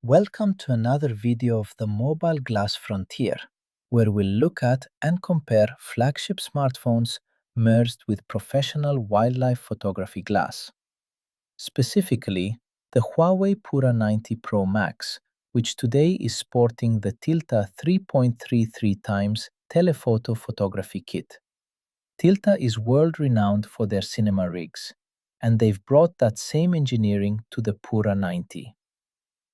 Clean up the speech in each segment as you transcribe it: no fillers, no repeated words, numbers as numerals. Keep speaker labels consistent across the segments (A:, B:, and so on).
A: Welcome to another video of the mobile glass frontier, where we'll look at and compare flagship smartphones merged with professional wildlife photography glass. Specifically, the Huawei Pura 90 Pro Max, which today is sporting the Tilta 3.33 times Telephoto Photography Kit. Tilta is world-renowned for their cinema rigs, and they've brought that same engineering to the Pura 90.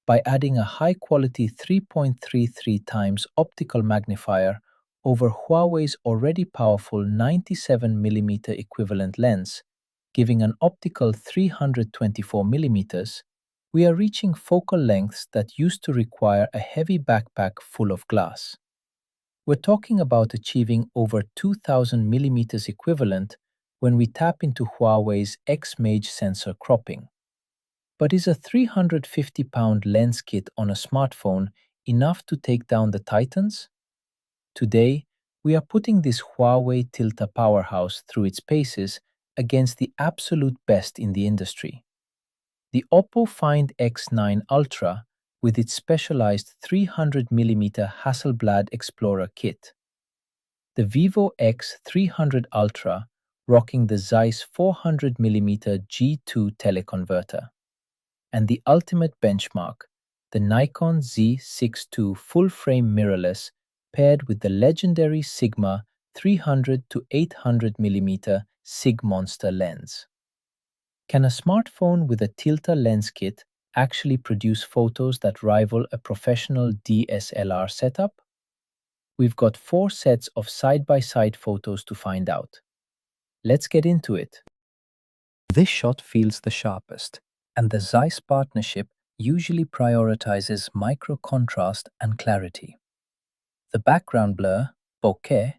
A: By adding a high-quality 3.33 times optical magnifier over Huawei's already powerful 97mm equivalent lens, giving an optical 324mm, we are reaching focal lengths that used to require a heavy backpack full of glass. We're talking about achieving over 2000mm equivalent when we tap into Huawei's XMAGE sensor cropping. But is a 350-pound lens kit on a smartphone enough to take down the titans? Today, we are putting this Huawei Tilta powerhouse through its paces against the absolute best in the industry. The Oppo Find X9 Ultra with its specialized 300mm Hasselblad Explorer kit. The Vivo x300 Ultra rocking the Zeiss 400mm G2 teleconverter. And the ultimate benchmark, the Nikon Z6II full-frame mirrorless paired with the legendary Sigma 300 to 800mm Sigmonster lens. Can a smartphone with a Tilta lens kit actually produce photos that rival a professional DSLR setup? We've got 4 sets of side-by-side photos to find out. Let's get into it. This shot feels the sharpest, and the Zeiss partnership usually prioritizes micro-contrast and clarity. The background blur, bokeh,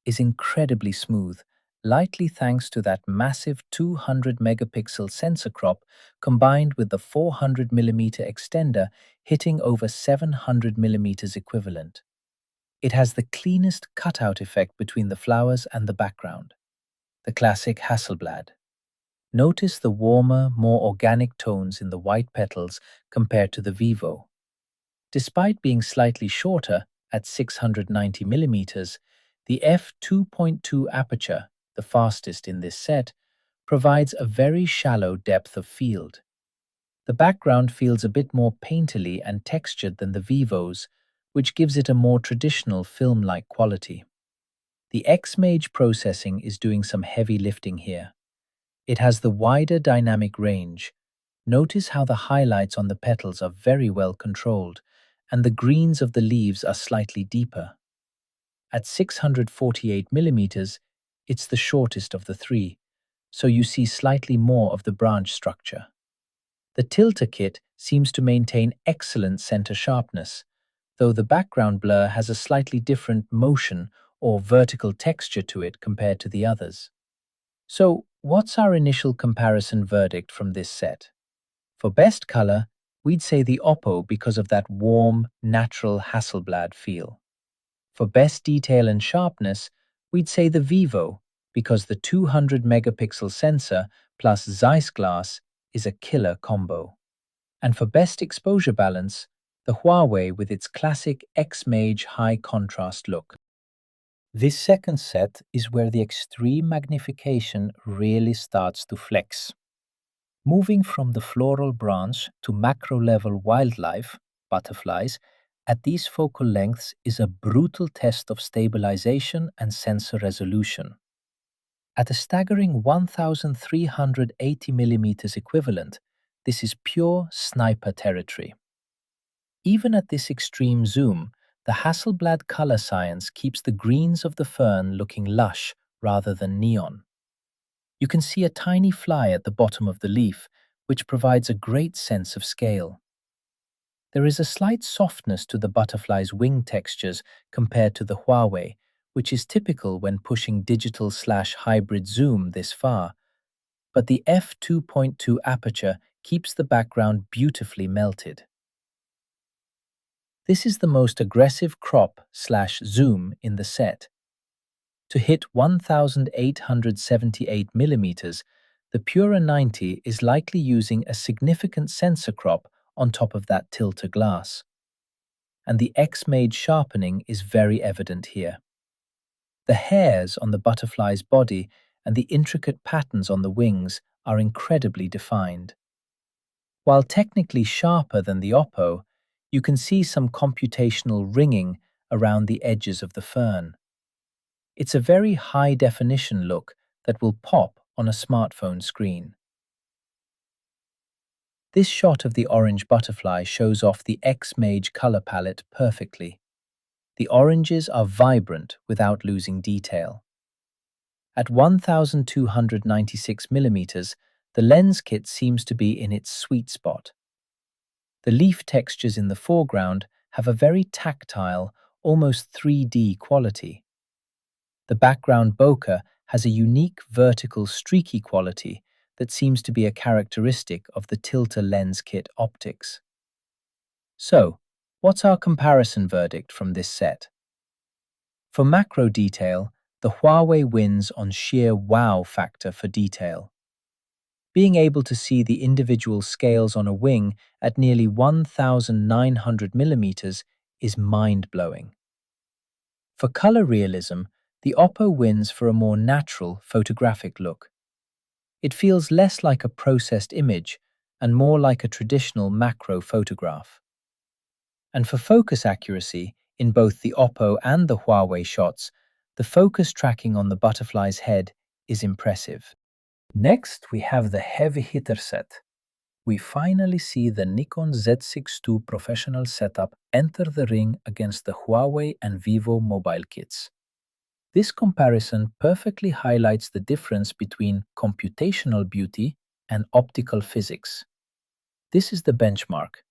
A: is incredibly smooth, lightly thanks to that massive 200-megapixel sensor crop combined with the 400mm extender hitting over 700mm equivalent. It has the cleanest cutout effect between the flowers and the background, the classic Hasselblad. Notice the warmer, more organic tones in the white petals compared to the Vivo. Despite being slightly shorter at 690mm, the f2.2 aperture, the fastest in this set, provides a very shallow depth of field. The background feels a bit more painterly and textured than the Vivo's, which gives it a more traditional film-like quality. The XMAGE processing is doing some heavy lifting here. It has the wider dynamic range. Notice how the highlights on the petals are very well controlled, and the greens of the leaves are slightly deeper. At 648mm, it's the shortest of the three, so you see slightly more of the branch structure. The Tilta kit seems to maintain excellent center sharpness, though the background blur has a slightly different motion or vertical texture to it compared to the others. So, what's our initial comparison verdict from this set? For best color, we'd say the Oppo because of that warm, natural Hasselblad feel. For best detail and sharpness, we'd say the Vivo because the 200-megapixel sensor plus Zeiss glass is a killer combo. And for best exposure balance, the Huawei with its classic XMAGE high contrast look. This second set is where the extreme magnification really starts to flex. Moving from the floral branch to macro-level wildlife, butterflies, at these focal lengths is a brutal test of stabilization and sensor resolution. At a staggering 1380mm equivalent, this is pure sniper territory. Even at this extreme zoom, the Hasselblad color science keeps the greens of the fern looking lush rather than neon. You can see a tiny fly at the bottom of the leaf, which provides a great sense of scale. There is a slight softness to the butterfly's wing textures compared to the Huawei, which is typical when pushing digital/hybrid zoom this far, but the f2.2 aperture keeps the background beautifully melted. This is the most aggressive crop/zoom in the set. To hit 1878mm, the Pura 90 is likely using a significant sensor crop on top of that tilter glass. And the XMAGE sharpening is very evident here. The hairs on the butterfly's body and the intricate patterns on the wings are incredibly defined. While technically sharper than the Oppo, you can see some computational ringing around the edges of the fern. It's a very high-definition look that will pop on a smartphone screen. This shot of the orange butterfly shows off the XMAGE color palette perfectly. The oranges are vibrant without losing detail. At 1296mm, the lens kit seems to be in its sweet spot. The leaf textures in the foreground have a very tactile, almost 3D quality. The background bokeh has a unique vertical streaky quality that seems to be a characteristic of the Tilta lens kit optics. So, what's our comparison verdict from this set? For macro detail, the Huawei wins on sheer wow factor for detail. Being able to see the individual scales on a wing at nearly 1900mm is mind-blowing. For color realism, the Oppo wins for a more natural photographic look. It feels less like a processed image and more like a traditional macro photograph. And for focus accuracy, in both the Oppo and the Huawei shots, the focus tracking on the butterfly's head is impressive. Next, we have the heavy hitter set. We finally see the Nikon Z6 II professional setup enter the ring against the Huawei and Vivo mobile kits. This comparison perfectly highlights the difference between computational beauty and optical physics. This is the benchmark.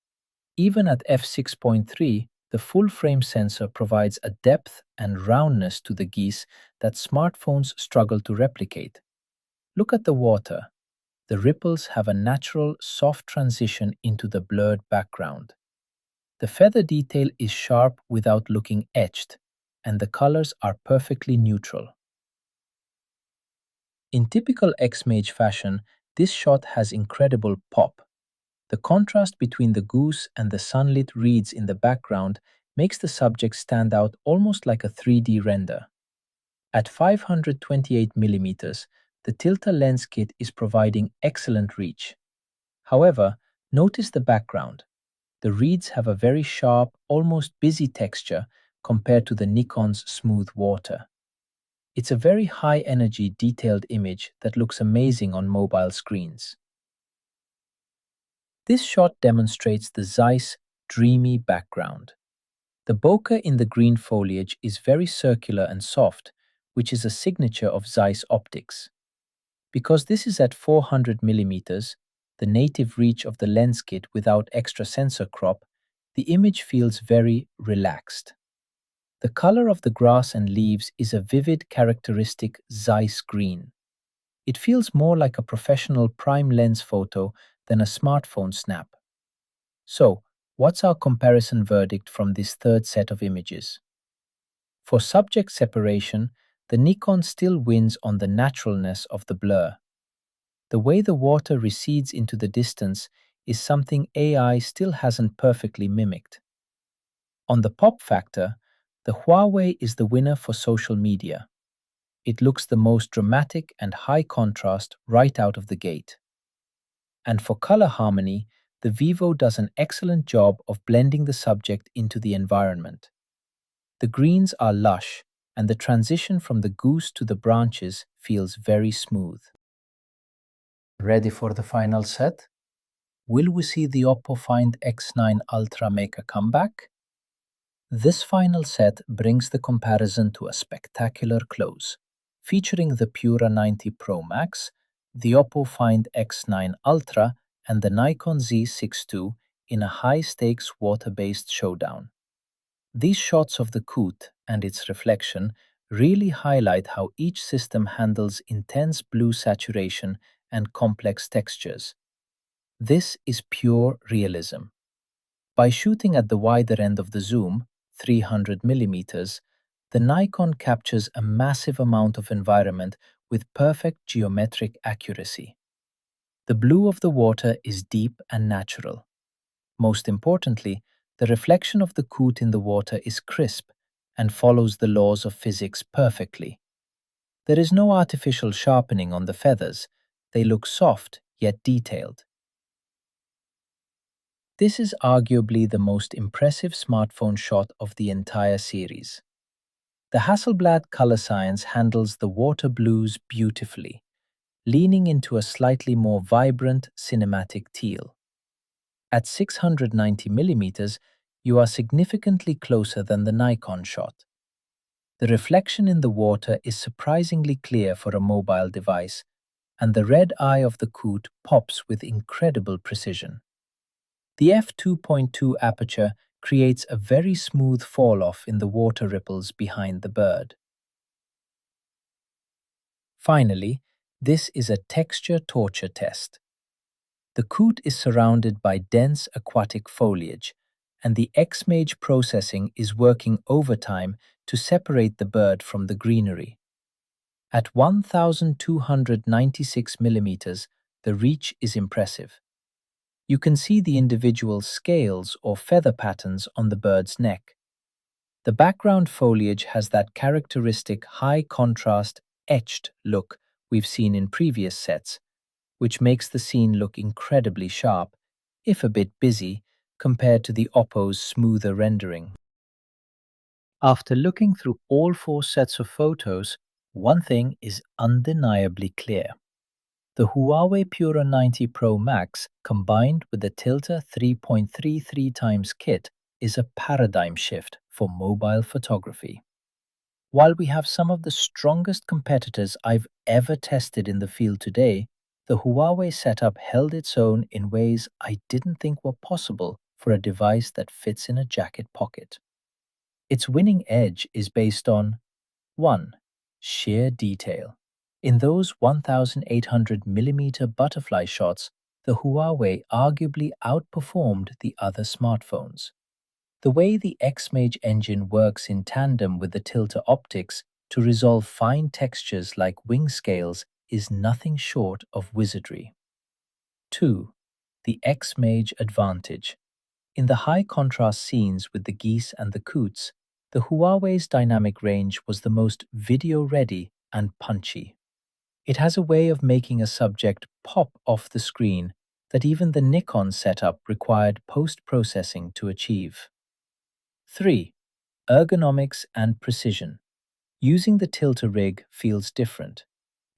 A: Even at f6.3, the full-frame sensor provides a depth and roundness to the geese that smartphones struggle to replicate. Look at the water. The ripples have a natural, soft transition into the blurred background. The feather detail is sharp without looking etched, and the colors are perfectly neutral. In typical XMAGE fashion, this shot has incredible pop. The contrast between the goose and the sunlit reeds in the background makes the subject stand out almost like a 3D render. At 528mm, the Tilta lens kit is providing excellent reach. However, notice the background. The reeds have a very sharp, almost busy texture compared to the Nikon's smooth water. It's a very high-energy, detailed image that looks amazing on mobile screens. This shot demonstrates the Zeiss dreamy background. The bokeh in the green foliage is very circular and soft, which is a signature of Zeiss optics. Because this is at 400mm, the native reach of the lens kit without extra sensor crop, the image feels very relaxed. The color of the grass and leaves is a vivid, characteristic Zeiss green. It feels more like a professional prime lens photo than a smartphone snap. So, what's our comparison verdict from this third set of images? For subject separation, the Nikon still wins on the naturalness of the blur. The way the water recedes into the distance is something AI still hasn't perfectly mimicked. On the pop factor, the Huawei is the winner for social media. It looks the most dramatic and high contrast right out of the gate. And for color harmony, the Vivo does an excellent job of blending the subject into the environment. The greens are lush, and the transition from the goose to the branches feels very smooth. Ready for the final set? Will we see the Oppo Find X9 Ultra make a comeback? This final set brings the comparison to a spectacular close, featuring the Pura 90 Pro Max, the Oppo Find X9 Ultra, and the Nikon Z6 II in a high-stakes water-based showdown. These shots of the Coot and its reflection really highlight how each system handles intense blue saturation and complex textures. This is pure realism. By shooting at the wider end of the zoom, 300mm, the Nikon captures a massive amount of environment with perfect geometric accuracy. The blue of the water is deep and natural, Most importantly, the reflection of the Coot in the water is crisp and follows the laws of physics perfectly. There is no artificial sharpening on the feathers. They look soft yet detailed. This is arguably the most impressive smartphone shot of the entire series. The Hasselblad color science handles the water blues beautifully, leaning into a slightly more vibrant cinematic teal. At 690mm, you are significantly closer than the Nikon shot. The reflection in the water is surprisingly clear for a mobile device, and the red eye of the Coot pops with incredible precision. The f2.2 aperture creates a very smooth fall-off in the water ripples behind the bird. Finally, this is a texture torture test. The Coot is surrounded by dense aquatic foliage, and the XMAGE processing is working overtime to separate the bird from the greenery. At 1296mm, the reach is impressive. You can see the individual scales or feather patterns on the bird's neck. The background foliage has that characteristic high-contrast, etched look we've seen in previous sets, which makes the scene look incredibly sharp, if a bit busy, compared to the Oppo's smoother rendering. After looking through all 4 sets of photos, one thing is undeniably clear. The Huawei Pura 90 Pro Max combined with the Tilta 3.33x kit is a paradigm shift for mobile photography. While we have some of the strongest competitors I've ever tested in the field today, the Huawei setup held its own in ways I didn't think were possible for a device that fits in a jacket pocket. Its winning edge is based on 1. Sheer detail. In those 1800mm butterfly shots, the Huawei arguably outperformed the other smartphones. The way the XMAGE engine works in tandem with the Tilta optics to resolve fine textures like wing scales is nothing short of wizardry. 2. The XMAGE advantage. In the high-contrast scenes with the geese and the coots, the Huawei's dynamic range was the most video-ready and punchy. It has a way of making a subject pop off the screen that even the Nikon setup required post-processing to achieve. 3. Ergonomics and precision. Using the Tilta rig feels different.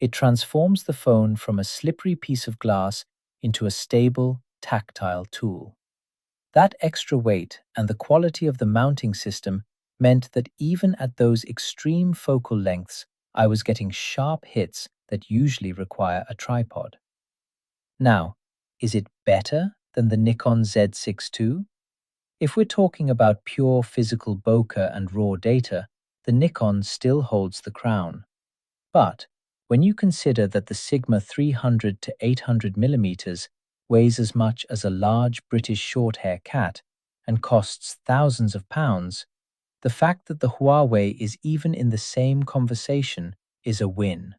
A: It transforms the phone from a slippery piece of glass into a stable, tactile tool. That extra weight and the quality of the mounting system meant that even at those extreme focal lengths, I was getting sharp hits that usually require a tripod. Now, is it better than the Nikon Z6 II? If we're talking about pure physical bokeh and raw data, the Nikon still holds the crown. But when you consider that the Sigma 300 to 800mm weighs as much as a large British short-hair cat and costs thousands of pounds, the fact that the Huawei is even in the same conversation is a win.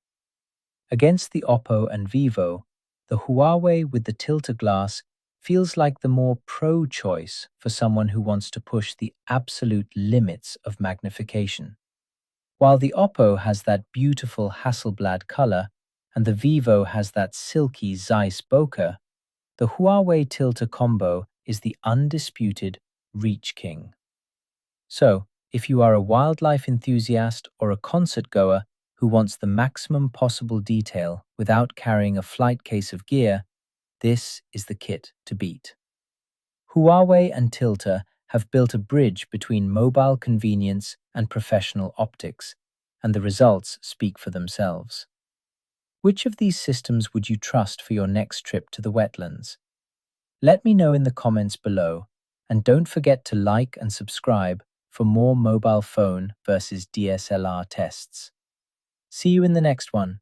A: Against the Oppo and Vivo, the Huawei with the Tilta glass feels like the more pro choice for someone who wants to push the absolute limits of magnification. While the Oppo has that beautiful Hasselblad color and the Vivo has that silky Zeiss bokeh, the Huawei Tilta combo is the undisputed reach king. So, if you are a wildlife enthusiast or a concert goer who wants the maximum possible detail without carrying a flight case of gear, this is the kit to beat. Huawei and Tilta have built a bridge between mobile convenience and professional optics, and the results speak for themselves. Which of these systems would you trust for your next trip to the wetlands? Let me know in the comments below, and don't forget to like and subscribe for more mobile phone versus DSLR tests. See you in the next one.